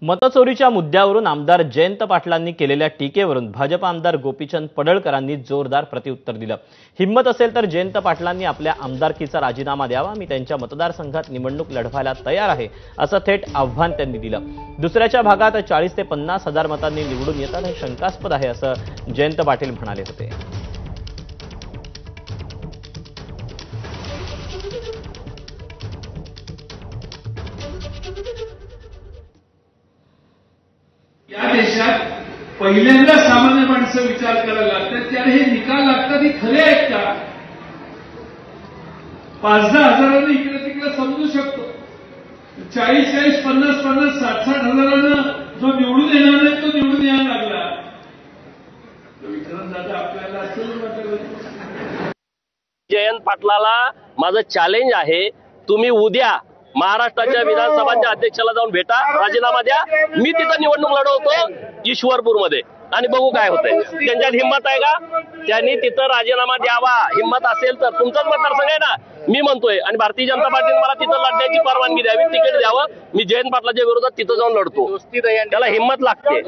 मतचोरीच्या मुद्द्यावरून आमदार जयंत पाटलांनी केलेल्या टीकेवरून भाजप आमदार गोपीचंद पडळकरांनी जोरदार प्रत्युत्तर दिलं। हिम्मत असेल तर जयंत पाटलांनी आपल्या आमदारकीचा राजीनामा द्यावा, मी त्यांच्या मतदारसंघात निवडणूक लढवायला तयार आहे, असं थेट आव्हान त्यांनी दिलं। दुसऱ्याच्या भागात 40 ते 50 हजार मतांनी निवडून येतात हे शंकास्पद आहे, असं जयंत पाटील म्हणाले होते। या देशात पहिल्यांदा सामान्य माणसं विचार करायला लागतात की अरे हे निकाल लागतात हे खरे आहेत का? 5-10 हजारांना इकडे तिकडे समजू शकतो, 40-50, 60-60 हजारांना जो निवडून येणार नाही तो निवडून यायला लागला। विक्रम दादा आपल्याला असं वाटलं। जयंत पाटलाला माझं चॅलेंज आहे, तुम्ही उद्या महाराष्ट्राच्या विधानसभाच्या अध्यक्षाला जाऊन भेटा, राजीनामा द्या, मी तिथं निवडणूक लढवतो ईश्वरपूरमध्ये आणि बघू काय होतंय। त्यांच्यात हिंमत आहे का? त्यांनी तिथं राजीनामा द्यावा, हिंमत असेल तर। तुमचाच मतदारसंघ आहे ना, मी म्हणतोय, आणि भारतीय जनता पार्टीने मला तिथं लढण्याची परवानगी द्यावी, तिकीट द्यावं, मी जयंत पाटलाच्या विरोधात तिथं जाऊन लढतो। त्याला हिंमत लागते।